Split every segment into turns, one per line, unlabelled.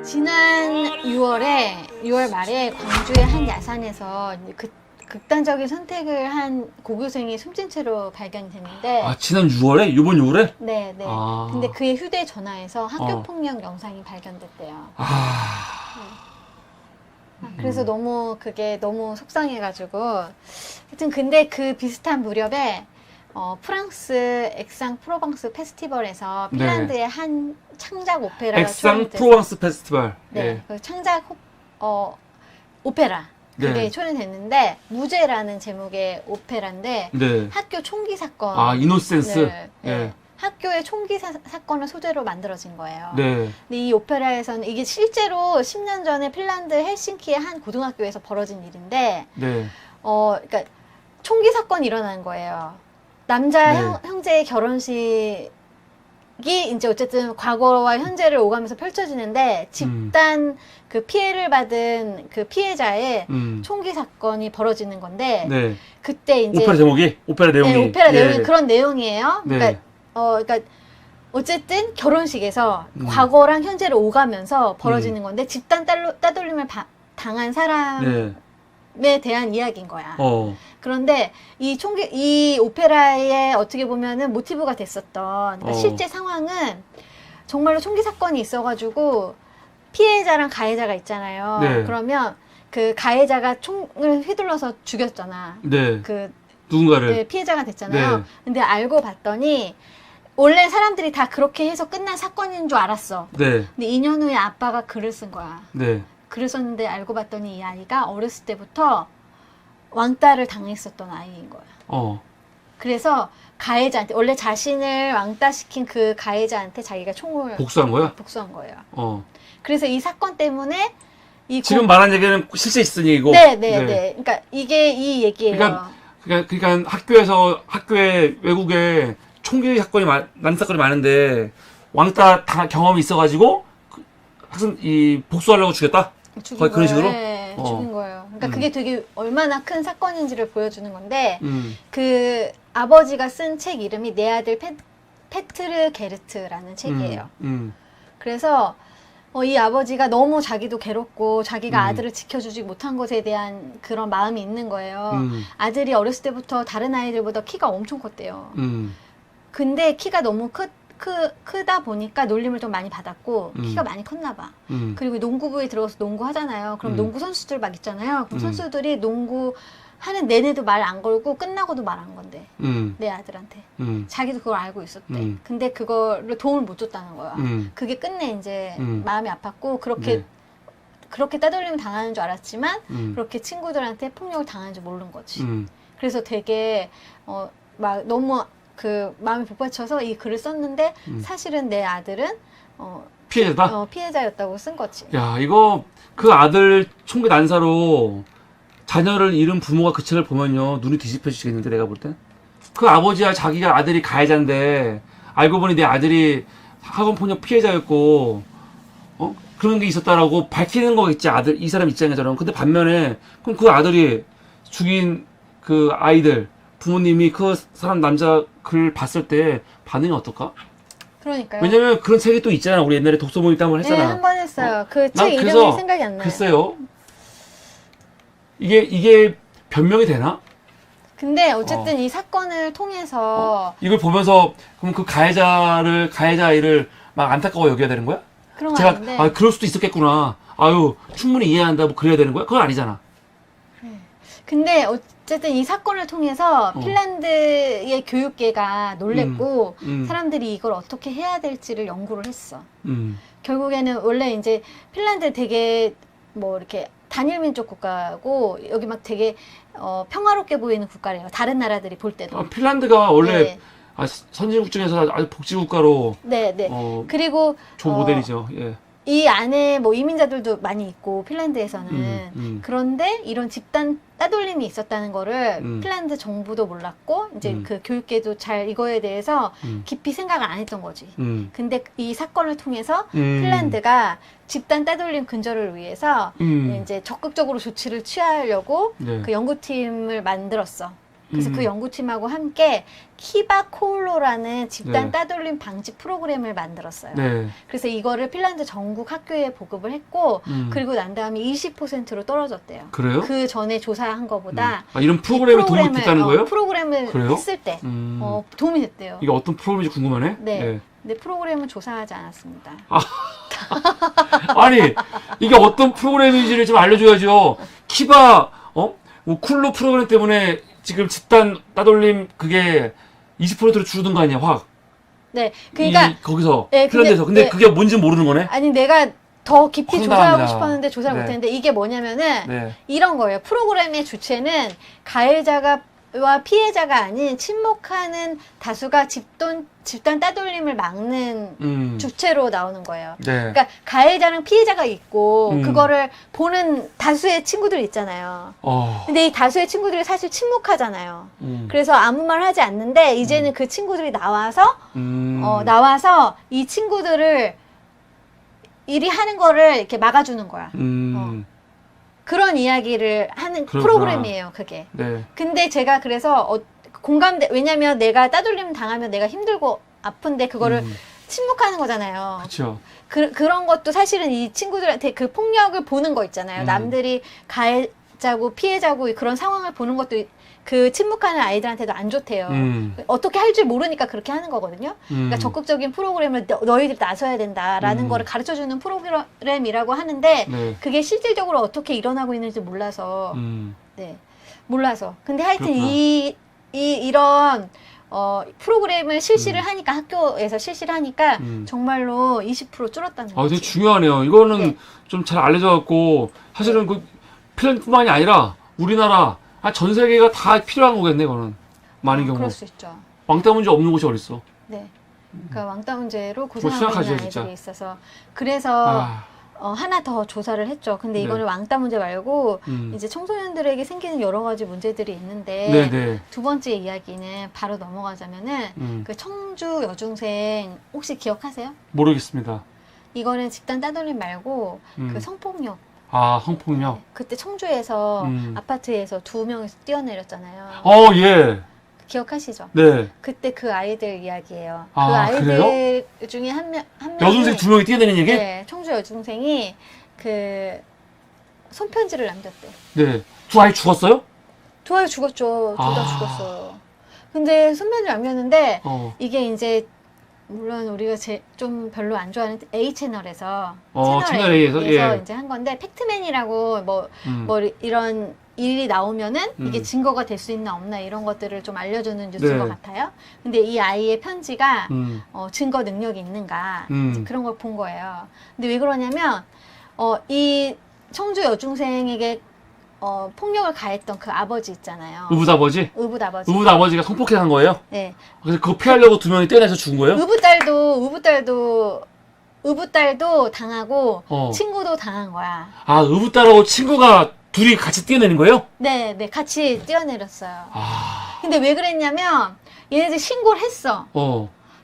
지난 6월 말에 광주의 한 야산에서 극단적인 선택을 한 고교생이 숨진 채로 발견됐는데.
아, 지난 6월에? 이번 6월에?
네.
아.
근데 그의 휴대전화에서 학교폭력 영상이 발견됐대요. 그래서 그게 너무 속상해가지고. 하여튼 근데 그 비슷한 무렵에 프랑스 엑상 프로방스 페스티벌에서 핀란드의 한 창작 오페라가
엑상 프로방스 페스티벌.
네, 그 창작 오페라 그게 초연됐는데 무죄라는 제목의 오페라인데 학교 총기 사건.
아, 이노센스.
학교의 총기 사건을 소재로 만들어진 거예요.
근데
이 오페라에서는 이게 실제로 10년 전에 핀란드 헬싱키의 한 고등학교에서 벌어진 일인데, 그러니까 총기 사건이 일어난 거예요. 남자 형제의 결혼식이 이제 어쨌든 과거와 현재를 오가면서 펼쳐지는데 집단 그 피해를 받은 그 피해자의 총기 사건이 벌어지는 건데 그때 이제
오페라 제목이 오페라 내용이
오페라 내용이 그런 내용이에요. 그러니까 어쨌든 결혼식에서 과거랑 현재를 오가면서 벌어지는 건데 집단 따돌림을 당한 사람에 대한 이야기인 거야. 그런데 이 오페라에 어떻게 보면은 모티브가 됐었던 그러니까 실제 상황은 정말로 총기 사건이 있어가지고 피해자랑 가해자가 있잖아요. 그러면 그 가해자가 총을 휘둘러서 죽였잖아. 그
누군가를
피해자가 됐잖아요. 근데 알고 봤더니 원래 사람들이 다 그렇게 해서 끝난 사건인 줄 알았어. 근데 2년 후에 아빠가 글을 쓴 거야. 글을 썼는데 알고 봤더니 이 아이가 어렸을 때부터 왕따를 당했었던 아이인 거야. 그래서 가해자한테 원래 자신을 왕따시킨 그 가해자한테 자기가 총을
복수한 거야?
복수한 거예요. 그래서 이 사건 때문에
지금 말한 얘기는 실제 있었던 얘기고.
그러니까 이게 이 얘기예요.
그러니까 학교에 외국에 총기 사건이 난 사건이 많은데 왕따 경험이 있어가지고 학생 복수하려고 죽였다. 거의 그런 식으로.
죽인 거예요. 그러니까 그게 되게 얼마나 큰 사건인지를 보여주는 건데 그 아버지가 쓴 책 이름이 내 아들 페트르 게르트라는 책이에요. 그래서 이 아버지가 너무 자기도 괴롭고 자기가 아들을 지켜주지 못한 것에 대한 그런 마음이 있는 거예요. 아들이 어렸을 때부터 다른 아이들보다 키가 엄청 컸대요. 근데 키가 너무 크다 보니까 놀림을 좀 많이 받았고 키가 많이 컸나 봐. 그리고 농구부에 들어가서 농구 하잖아요. 그럼 농구 선수들 막 있잖아요. 그럼 선수들이 농구 하는 내내도 말 안 걸고 끝나고도 말 안 건대. 내 아들한테. 자기도 그걸 알고 있었대. 근데 그거를 도움을 못 줬다는 거야. 그게 끝내 이제 마음이 아팠고 그렇게 따돌림 당하는 줄 알았지만 그렇게 친구들한테 폭력을 당하는 줄 모르는 거지. 그래서 되게 막 너무 그 마음이 복받쳐서 이 글을 썼는데 사실은 내 아들은
피해자다?
피해자였다고 쓴 거지.
야, 이거 그 아들 총기 난사로 자녀를 잃은 부모가 그 책을 보면요 눈이 뒤집혀지겠는데 내가 볼 땐. 그 아버지와 자기가 아들이 가해자인데 알고 보니 내 아들이 학원폭력 피해자였고 그런 게 있었다라고 밝히는 거겠지 이 사람 입장에서는. 근데 반면에 그럼 그 아들이 죽인 그 아이들 부모님이 그 사람 남자 글 봤을 때 반응이 어떨까?
그러니까요.
왜냐면 그런 책이 또 있잖아. 우리 옛날에 독서 모임 때 한번 했잖아.
네, 한 번 했어요. 그 책 이름이 생각이 안 나요.
글쎄요. 이게 변명이 되나?
근데 어쨌든 이 사건을 통해서
이걸 보면서 그럼 그 가해자 아이를 막 안타까워 여겨야 되는 거야?
그런 거 아닌데.
그럴 수도 있었겠구나. 아유, 충분히 이해한다. 뭐 그래야 되는 거야? 그건 아니잖아.
근데 어쨌든 이 사건을 통해서 핀란드의 교육계가 놀랬고 사람들이 이걸 어떻게 해야 될지를 연구를 했어. 결국에는 원래 이제 핀란드 되게 뭐 이렇게 단일 민족 국가고 여기 막 되게 평화롭게 보이는 국가래요. 다른 나라들이 볼 때도.
핀란드가 원래 선진국 중에서 아주 복지국가로
그리고
좋은 모델이죠.
이 안에 뭐 이민자들도 많이 있고 핀란드에서는 그런데 이런 집단 따돌림이 있었다는 거를 핀란드 정부도 몰랐고 이제 그 교육계도 잘 이거에 대해서 깊이 생각을 안 했던 거지. 근데 이 사건을 통해서 핀란드가 집단 따돌림 근절을 위해서 이제 적극적으로 조치를 취하려고 그 연구팀을 만들었어. 그래서 그 연구팀하고 함께 키바콜로라는 집단 따돌림 방지 프로그램을 만들었어요.
네.
그래서 이거를 핀란드 전국 학교에 보급을 했고 그리고 난 다음에 20%로 떨어졌대요.
그래요?
그 전에 조사한 거보다
아, 이런 프로그램에 도움이 됐다는 거예요?
프로그램을
그래요?
했을 때 도움이 됐대요.
이게 어떤 프로그램인지 궁금하네.
네. 근데 프로그램은 조사하지 않았습니다.
아니 이게 어떤 프로그램인지를 좀 알려줘야죠. 키바 뭐 쿨로 프로그램 때문에 지금 집단 따돌림 그게 20%로 줄어든 거 아니야 확.
네, 그러니까
거기서
네,
핀란드에서 근데 그게 뭔지 모르는 거네.
아니 내가 더 깊이
황당합니다.
조사하고 싶었는데 조사를 못했는데 이게 뭐냐면은
네.
이런 거예요. 프로그램의 주체는 가해자와 피해자가 아닌 침묵하는 다수가 집단 따돌림을 막는 주체로 나오는 거예요.
네.
그러니까 가해자랑 피해자가 있고 그거를 보는 다수의 친구들 있잖아요. 근데 이 다수의 친구들이 사실 침묵하잖아요. 그래서 아무 말 하지 않는데 이제는 그 친구들이 나와서 이 친구들을 이리 하는 거를 이렇게 막아주는 거야. 그런 이야기를 하는
그렇구나.
프로그램이에요, 그게.
네.
근데 제가 그래서 왜냐면 내가 따돌림 당하면 내가 힘들고 아픈데 그거를 침묵하는 거잖아요.
그렇죠.
그런 것도 사실은 이 친구들한테 그 폭력을 보는 거 있잖아요. 남들이 가해자고 피해자고 그런 상황을 보는 것도 그 침묵하는 아이들한테도 안 좋대요. 어떻게 할 줄 모르니까 그렇게 하는 거거든요. 그러니까 적극적인 프로그램을 너희들 나서야 된다라는 거를 가르쳐주는 프로그램이라고 하는데
네.
그게 실질적으로 어떻게 일어나고 있는지 몰라서 네, 몰라서. 근데 하여튼
그렇구나.
이런 프로그램을 실시를 하니까 학교에서 실시를 하니까 정말로 20% 줄었다는
아,
거지.
되게 중요하네요. 이거는
네.
좀 잘 알려져갖고 사실은 그 핀란드뿐만이 아니라 우리나라 전 세계가 다 필요한 거겠네, 그거는. 많은 경우.
그럴 수 있죠.
왕따 문제 없는 곳이 어딨어.
네. 그러니까 왕따 문제로
뭐
고생하고 있는
심각하죠,
아이들이
진짜.
있어서 그래서
아,
하나 더 조사를 했죠. 근데
네.
이거는 왕따 문제 말고 이제 청소년들에게 생기는 여러 가지 문제들이 있는데
네네.
두 번째 이야기는 바로 넘어가자면은 그 청주 여중생 혹시 기억하세요?
모르겠습니다.
이거는 집단 따돌림 말고 그 성폭력.
아, 성폭력.
네. 그때 청주에서 아파트에서 2명이서 뛰어내렸잖아요.
예.
기억하시죠?
네.
그때 그 아이들 이야기예요.
아,
그 아이들
그래요?
중에 한 명이
여중생 2명이 뛰어내는 얘기?
네, 청주 여중생이 그 손편지를 남겼대.
네. 두 아이 죽었어요?
두 아이 죽었죠. 둘 다
아.
죽었어요. 근데 손편지를 남겼는데
이게
이게 이제 물론 우리가 좀 별로 안 좋아하는 A 채널에서
채널 A에서 예.
이제 한 건데 팩트맨이라고 뭐 이런 일이 나오면은 이게 증거가 될 수 있나 없나 이런 것들을 좀 알려주는 뉴스인 것 같아요. 근데 이 아이의 편지가 증거 능력이 있는가 이제 그런 걸 본 거예요. 근데 왜 그러냐면 이 청주 여중생에게 폭력을 가했던 그 아버지 있잖아요.
의붓아버지?
의붓아버지.
의붓아버지가 성폭행한 거예요?
네.
그래서 그거 피하려고 2명이 뛰어내서 죽은 거예요?
의붓딸도 당하고 친구도 당한 거야.
아, 의붓딸하고 친구가 둘이 같이 뛰어내는 거예요?
네, 같이 뛰어내렸어요.
아.
근데 왜 그랬냐면 얘네들 신고를 했어.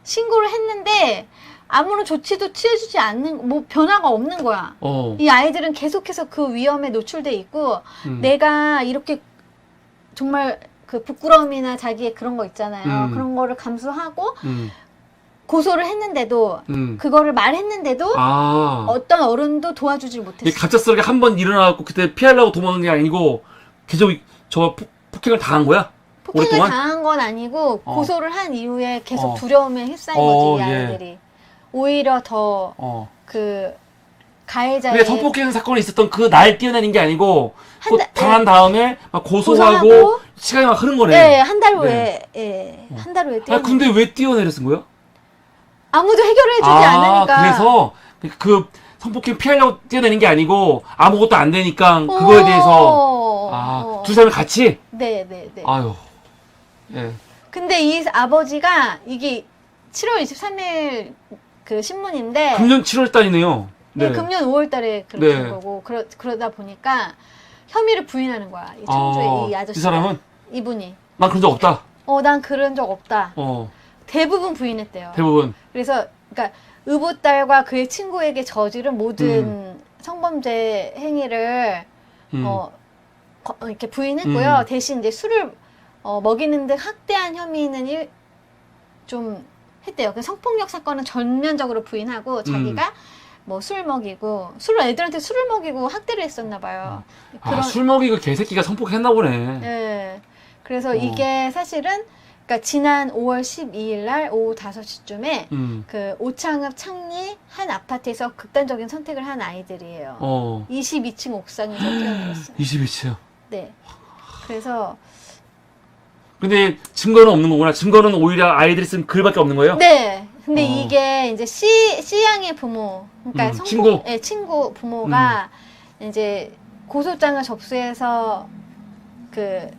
신고를 했는데 아무런 조치도 취해주지 않는, 뭐 변화가 없는 거야. 이 아이들은 계속해서 그 위험에 노출돼 있고 내가 이렇게 정말 그 부끄러움이나 자기의 그런 거 있잖아요. 그런 거를 감수하고 고소를 했는데도 그거를 말했는데도 어떤 어른도 도와주질 못했어.
갑작스럽게 한 번 일어나고 그때 피하려고 도망간 게 아니고 계속 저 폭행을 당한 거야?
폭행을
오랫동안?
당한 건 아니고 고소를 한 이후에 계속 두려움에 휩싸인 거지 이 아이들이. 오히려 더 그 가해자의
근데 성폭행 사건이 있었던 그 날 뛰어내는 게 아니고 당한
네.
다음에 막 고소하고 시간이 막 흐른 거네.
네, 한 달 후에 한 달 후에 뛰어내.
근데 왜 뛰어내렸은 거야?
아무도 해결해주지 않으니까.
그래서 그 성폭행 피하려고 뛰어내는 게 아니고 아무것도 안 되니까 그거에 대해서 두 사람이 같이?
네.
아유. 예.
근데 이 아버지가 이게 7월 23일 그 신문인데
금년 7월 달이네요.
네, 금년 5월 달에 그렇게 된 거고 그러다 보니까 혐의를 부인하는 거야. 이 청주의 이 아저씨.
이 사람은?
이분이.
난 그런 적 없다.
난 그런 적 없다. 대부분 부인했대요.
대부분.
그래서 그러니까 의붓딸과 그의 친구에게 저지른 모든 성범죄 행위를 이렇게 부인했고요. 대신 이제 술을 먹이는 듯 학대한 혐의는 좀 했대요. 그 성폭력 사건은 전면적으로 부인하고 자기가 뭐 술 먹이고 애들한테 술을 먹이고 학대를 했었나 봐요.
술 먹이고 개새끼가 성폭했나 보네.
네. 그래서 이게 사실은 그러니까 지난 5월 12일 날 오후 5시쯤에 그 오창읍 창리 한 아파트에서 극단적인 선택을 한 아이들이에요. 22층 옥상에서 뛰어내렸어요.
22층.
네. 그래서
근데 증거는 없는 거구나. 증거는 오히려 아이들이 쓴 글밖에 없는 거예요?
네. 근데 이게 이제 C양의 부모, 그러니까
친구.
네, 친구 부모가 이제 고소장을 접수해서 그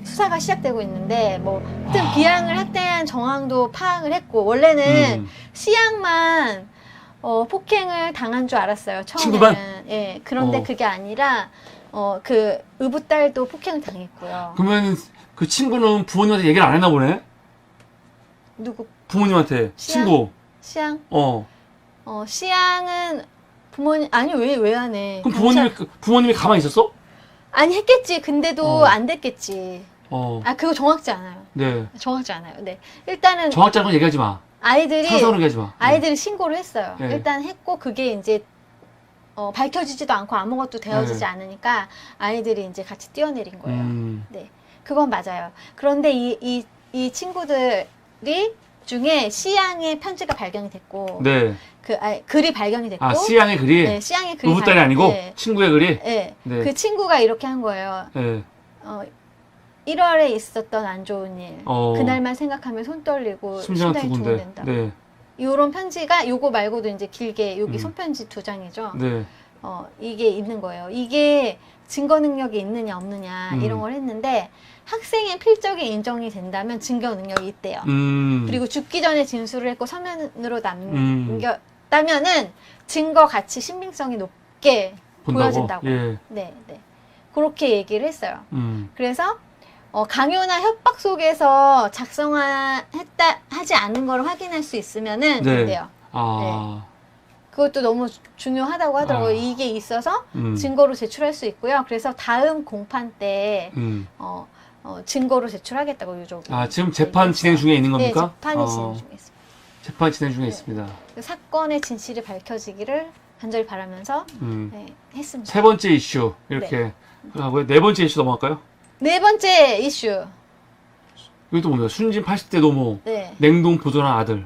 수사가 시작되고 있는데 뭐 하여튼 B양을 학대한 정황도 파악을 했고 원래는 C양만 폭행을 당한 줄 알았어요. 처음에는.
친구만?
예. 그런데 그게 아니라 그 의붓딸도 폭행을 당했고요.
그러면 그 친구는 부모님한테 얘기를 안 했나 보네?
누구?
부모님한테.
C양?
친구.
C양? C양은 부모님 아니 왜 안 해?
그럼 부모님이 가만히 있었어?
아니 했겠지. 근데도 안 됐겠지. 그거 정확지 않아요.
네.
정확지 않아요. 네. 일단은
정확지 않은 건 얘기하지 마. 상상으로 얘기하지 마.
아이들이 신고를 했어요.
네.
일단 했고 그게 이제 밝혀지지도 않고 아무것도 되어지지 않으니까 아이들이 이제 같이 뛰어내린 거예요. 네. 그건 맞아요. 그런데 이 친구들이 중에 C양의 편지가 발견이 됐고
네.
글이 발견이 됐고
C양의 글이?
네, C양의 글이
의붓딸이 아니고?
네.
친구의 글이?
네.
네.
그 친구가 이렇게 한 거예요.
네.
1월에 있었던 안 좋은 일. 그날만 생각하면 손 떨리고 심장이 두근댄다.
네.
이런 편지가 요거 말고도 이제 길게 여기 손편지 2장이죠.
네.
이게 있는 거예요. 이게 증거 능력이 있느냐 없느냐 이런 걸 했는데 학생의 필적이 인정이 된다면 증거 능력이 있대요. 그리고 죽기 전에 진술을 했고 서면으로 남겼다면은 증거 가치 신빙성이 높게 보여진다고.
예.
네. 그렇게 얘기를 했어요. 그래서 강요나 협박 속에서 하지 않은 걸 확인할 수 있으면은 된대요. 네. 그것도 너무 중요하다고 하더라고요. 이게 있어서 증거로 제출할 수 있고요. 그래서 다음 공판 때 증거로 제출하겠다고 유족이.
지금 재판 진행 중에 있는 겁니까?
네, 재판이 진행 중에 있습니다.
재판 진행 중에 있습니다.
그 사건의 진실이 밝혀지기를 간절히 바라면서 했습니다.
세 번째 이슈 이렇게 하고요. 네 번째 이슈 넘어갈까요?
네 번째 이슈.
이것도 뭡니까? 순진 80대 노모, 냉동 보존한 아들.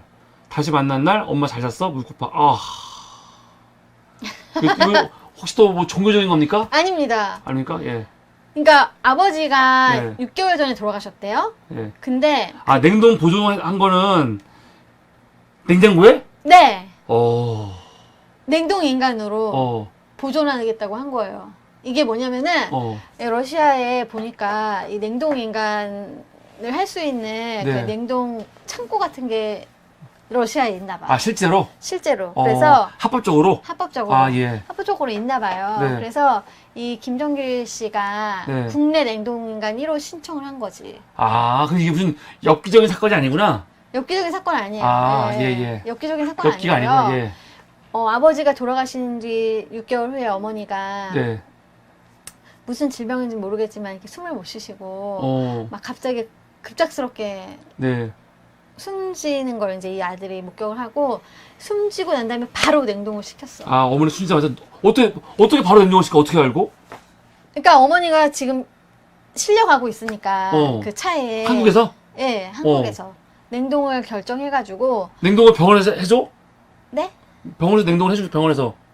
다시 만난 날 엄마 잘 잤어? 물고파. 이거 혹시 또 뭐 종교적인 겁니까?
아닙니다.
아닙니까? 예.
그러니까 아버지가 6개월 전에 돌아가셨대요. 근데
냉동 보존한 거는 냉장고에?
네. 냉동 인간으로 보존하겠다고 한 거예요. 이게 뭐냐면은 러시아에 보니까 이 냉동 인간을 할 수 있는 그 냉동 창고 같은 게 러시아에 있나 봐요.
실제로?
실제로. 그래서
합법적으로?
합법적으로 있나 봐요. 그래서 이 김정길 씨가 국내 냉동 인간 1호 신청을 한 거지.
근데 이게 무슨 엽기적인 사건이 아니구나.
엽기적인 사건 아니에요. 엽기적인 사건
엽기가
아니고요.
아니구나.
아버지가 돌아가신 뒤 6개월 후에 어머니가 무슨 질병인지 모르겠지만 이렇게 숨을 못 쉬시고 막 갑자기 급작스럽게 숨지는 걸 이제 이 아들이 목격을 하고 숨지고 난 다음에 바로 냉동을 시켰어.
어머니 숨지자마자 어떻게 바로 냉동을 시켜? 어떻게 알고?
그러니까 어머니가 지금 실려가고 있으니까 그 차에
한국에서?
네, 한국에서 냉동을 결정해가지고
냉동을 병원에서 해줘?
네?
병원에서 냉동을 해줘?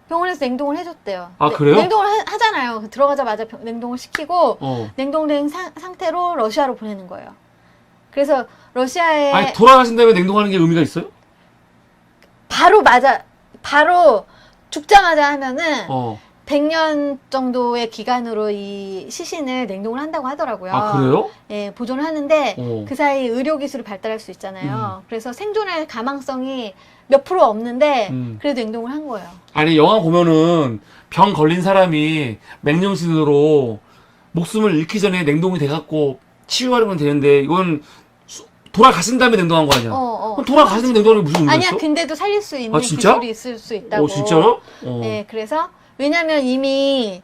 병원에서
냉동을 해줬대요.
그래요?
냉동을 하잖아요. 들어가자마자 냉동을 시키고 냉동된 상태로 러시아로 보내는 거예요. 그래서 러시아에
돌아가신 다음에 냉동하는 게 의미가 있어요?
바로 죽자마자 하면은 100년 정도의 기간으로 이 시신을 냉동을 한다고 하더라고요.
그래요?
예, 보존을 하는데 그 사이 의료 기술이 발달할 수 있잖아요. 그래서 생존할 가망성이 몇 프로 없는데 그래도 냉동을 한 거예요.
영화 보면은 병 걸린 사람이 맹령신으로 목숨을 잃기 전에 냉동이 돼갖고 치유하려면 되는데 이건 돌아가신 다음에 냉동한 거 아니야? 그럼 돌아가신 다음에 냉동하는 게 무슨 의미가 있어?
아니야, 근데도 살릴 수 있는
진짜?
기술이 있을 수 있다고.
진짜요?
네, 그래서 왜냐면 이미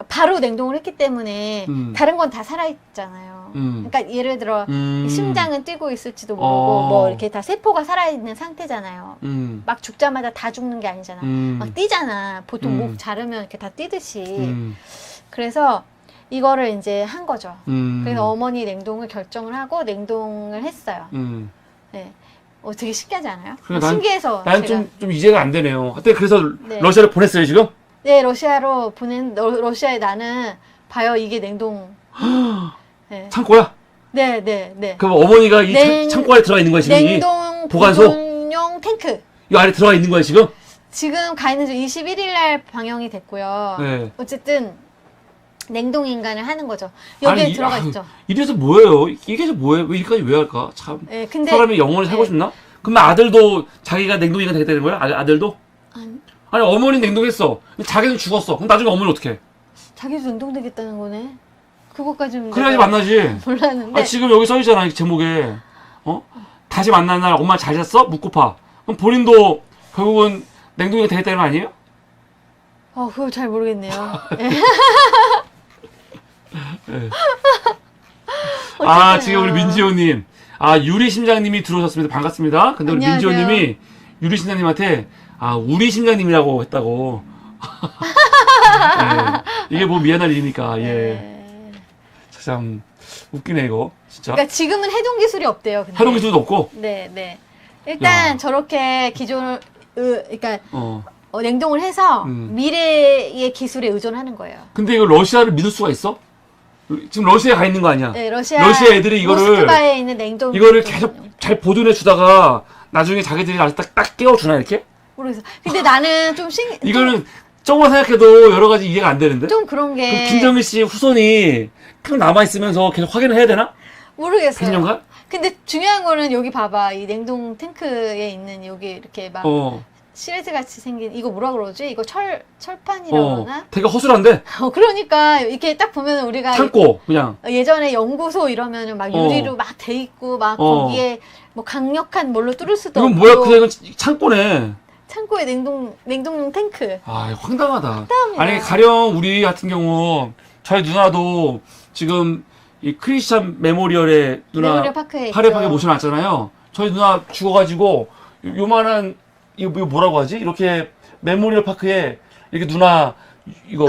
바로 냉동을 했기 때문에 다른 건 다 살아있잖아요. 거예요. 그러니까 예를 들어 심장은 뛰고 있을지도 모르고
어.
뭐 이렇게 다 세포가 살아있는 상태잖아요.
음.
막 죽자마자 다 죽는 게 아니잖아. 막 뛰잖아. 보통 목 자르면 이렇게 다 뛰듯이. 그래서 이거를 이제 한 거죠. 그래서 어머니 냉동을 결정을 하고 냉동을 했어요. 네. 되게 신기하지 않아요?
그러니까
신기해서
난
제가
좀 이해가 안 되네요. 하여튼 그래서
네.
러시아를 보냈어요 지금?
네, 러시아로 러시아에 나는 봐요 이게 냉동. 네.
창고야?
네, 네, 네.
그럼 어머니가 이 창고 안에 들어가 있는 거야 지금?
냉동
보관소?
보존용 탱크.
이 안에 들어가 있는 거야 지금?
지금 가 있는 중 21일 날 방영이 됐고요.
네.
어쨌든 냉동 인간을 하는 거죠. 여기에
아니,
들어가 있죠.
이래서 뭐예요? 이게 뭐예요? 왜 이까지 왜 할까? 참.
네, 근데
사람이 영원히 살고
네.
싶나? 그러면 아들도 자기가 냉동인간 되겠다는 거야? 아들도? 아니 어머니 냉동했어. 자기는 죽었어. 그럼 나중에 어머니 어떻게 해?
자기도 냉동되겠다는 거네. 그것까지는
그래야지
내가
만나지.
몰랐는데.
지금 여기 써 있잖아 이 제목에. 다시 만난 날 엄마 잘 잤어? 묻고파. 그럼 본인도 결국은 냉동이가 되겠다는 거 아니에요?
그걸 잘 모르겠네요. 네.
네.
어쨌든,
지금 우리 민지호님. 유리 심장님이 들어오셨습니다. 반갑습니다. 근데 우리
안녕하세요.
민지호님이 유리 심장님한테 우리 심장님이라고 했다고. 네. 이게 뭐 미안할 일이니까. 예.
네.
참 웃기네 이거 진짜.
그러니까 지금은 해동 기술이 없대요. 근데.
해동 기술도 없고.
네, 네. 일단
야.
저렇게 기존을 그러니까
어.
냉동을 해서 미래의 기술에 의존하는 거예요.
근데 이거 러시아를 믿을 수가 있어? 지금 러시아에 가 있는 거 아니야?
네, 러시아
애들이 이거를
모스크바에 있는 냉동
이거를 계속 잘 보존해 주다가 나중에 자기들이 나서 딱 깨워 주나 이렇게?
모르겠어. 근데 나는 좀
이거는 조금만 생각해도 여러 가지 이해가 안 되는데.
좀 그런 게
그럼 김정일 씨 후손이 계속 남아 있으면서 계속 확인을 해야 되나?
모르겠어요.
100년간?
근데 중요한 거는 여기 봐봐. 이 냉동 탱크에 있는 여기 이렇게 막 시레드 같이 생긴 이거 뭐라 그러지? 이거 철판이라고 그러나?
되게 허술한데?
그러니까 이렇게 딱 보면 우리가
창고 그냥.
예전에 연구소 이러면은 막 유리로 막 돼 있고 막 거기에 뭐 강력한 뭘로 뚫을 수도
이건
없고.
뭐야? 그냥 이건 창고네.
창고에 냉동용 탱크.
황당하다.
황당합니다.
아니 가령 우리 같은 경우 저희 누나도 지금 이 크리스찬 메모리얼에
메모리얼 파크에
파리파게
있죠.
모셔놨잖아요. 저희 누나 죽어가지고 요만한 이거 뭐라고 하지? 이렇게 메모리얼 파크에 이렇게 누나 이거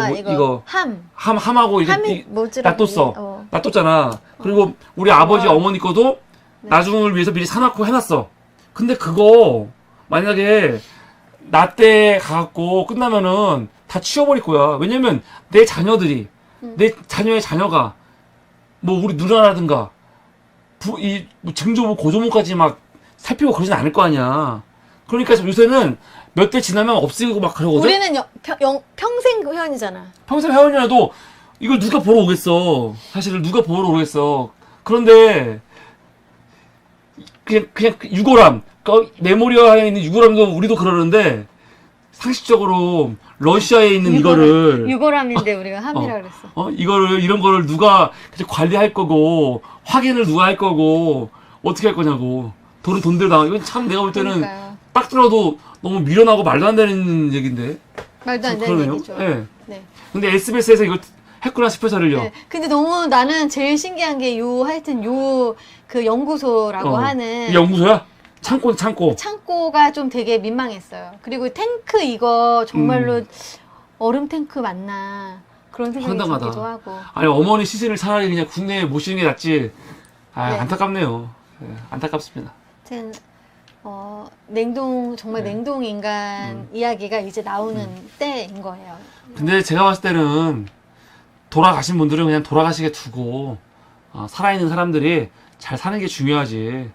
함하고 이렇게 놔뒀어. 놔뒀잖아. 그리고 우리 아버지 어머니 거도
네.
나중을 위해서 미리 사놓고 해놨어. 근데 그거 만약에 나 때 가갖고 끝나면은 다 치워버릴 거야. 왜냐면 내 자녀들이 내 자녀의 자녀가 뭐 우리 누나라든가 뭐 증조부 고조모까지 막 살피고 그러진 않을 거 아니야. 그러니까 요새는 몇 대 지나면 없애고 막 그러거든.
우리는 평생 회원이잖아.
평생 회원이라도 이걸 누가 보러 오겠어. 사실은 누가 보러 오겠어. 그런데 그냥 유골함, 메모리얼에 있는 유골함도 우리도 그러는데 상식적으로 러시아에 있는 이거를
유골함인데 우리가 함이라 그랬어.
이런 거를 누가 관리할 거고 확인을 누가 할 거고 어떻게 할 거냐고. 돈은 돈대로 나가. 이건 참 내가 볼 때는
그러니까요.
딱 들어도 너무 미련하고 말도 안 되는 얘기인데.
말도 안 되는 얘기죠.
네.
네.
근데 SBS에서 이걸 했구나 싶어서를요.
네. 근데 너무 나는 제일 신기한 게 하여튼 그 연구소라고 하는
연구소야? 창고.
창고가 좀 되게 민망했어요. 그리고 탱크 이거 정말로 얼음 탱크 맞나 그런 생각이
황당하다.
들기도 하고.
아니 어머니 시신을 차라리 그냥 국내에 모시는 게 낫지.
네.
안타깝네요. 네, 안타깝습니다.
하여튼 정말 냉동 인간 이야기가 이제 나오는 때인 거예요.
근데 제가 봤을 때는 돌아가신 분들은 그냥 돌아가시게 두고 살아있는 사람들이 잘 사는 게 중요하지.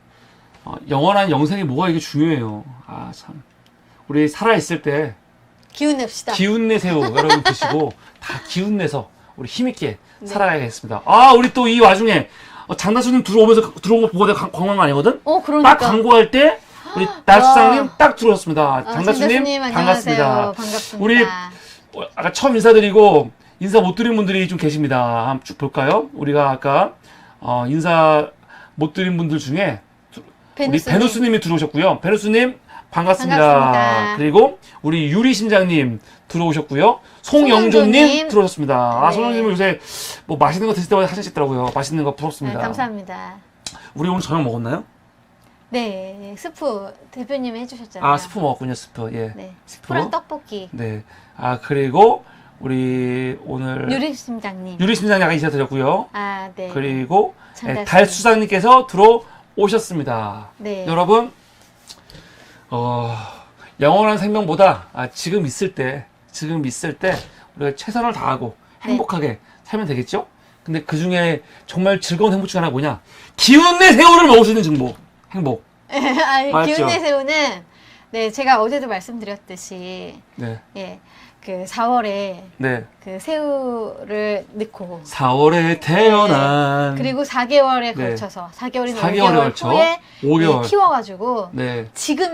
영원한 영생이 뭐가 이게 중요해요. 참. 우리 살아있을 때
기운 냅시다.
기운 내세요. 여러분 드시고 다 기운 내서 우리 힘있게
네.
살아야겠습니다. 우리 또 이 와중에 장다수님 들어온 거 보고 내가 광고한 거 아니거든?
그러니까.
딱 광고할 때 우리 나수장님 딱 들어왔습니다. 장다수님
반갑습니다.
우리 아까 처음 인사드리고 인사 못 드린 분들이 좀 계십니다. 한번 쭉 볼까요? 우리가 아까 인사 못 드린 분들 중에 우리 베누스님이 들어오셨고요. 베누스님 반갑습니다.
반갑습니다.
그리고 우리 유리 심장님 들어오셨고요. 송영조님
송영조님.
들어오셨습니다. 아,
네.
송영조님 요새 뭐 맛있는 거 드실 때마다 사진 찍더라고요. 맛있는 거 부럽습니다.
네, 감사합니다.
우리 오늘 저녁 먹었나요?
네, 스프 대표님이 해주셨잖아요.
아, 스프 먹었군요, 스프. 예.
네, 스프랑 떡볶이.
네. 아, 그리고 우리 오늘
유리 심장님.
유리 심장님 아까 인사드렸고요.
아, 네.
그리고
전달님.
달수장님께서 들어오셨습니다.
네.
여러분, 영원한 생명보다 지금 있을 때 우리가 최선을 다하고 행복하게 살면 되겠죠? 근데 그 중에 정말 즐거운 행복 중 하나가 뭐냐? 기운 내 새우를 먹을 수 있는 행복.
아니,
맞죠?
기운내 새우는 네, 제가 어제도 말씀드렸듯이
네.
예, 그 4월에
네.
그 새우를 넣고
4월에 태어난.
그리고 4개월에
네.
걸쳐서 4개월이나
4개월에
5개월
걸쳐?
후에
5개월.
예, 키워가지고
네.
지금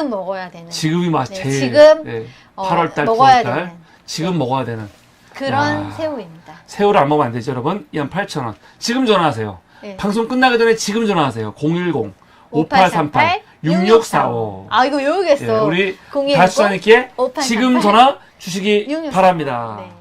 먹어야 되는
지금이
네,
제일.
지금,
네. 8월달,
먹어야
9월달.
되는
지금 먹어야 되는.
그런
야.
새우입니다.
새우를 안 먹으면 안 되죠, 여러분. 28,000원. 지금 전화하세요.
네.
방송 끝나기 전에 지금 전화하세요. 010-5838-6645.
아, 이거 외우겠어.
예, 우리
010
달수장님께
5838
지금 전화 주시기
6645.
바랍니다.
네.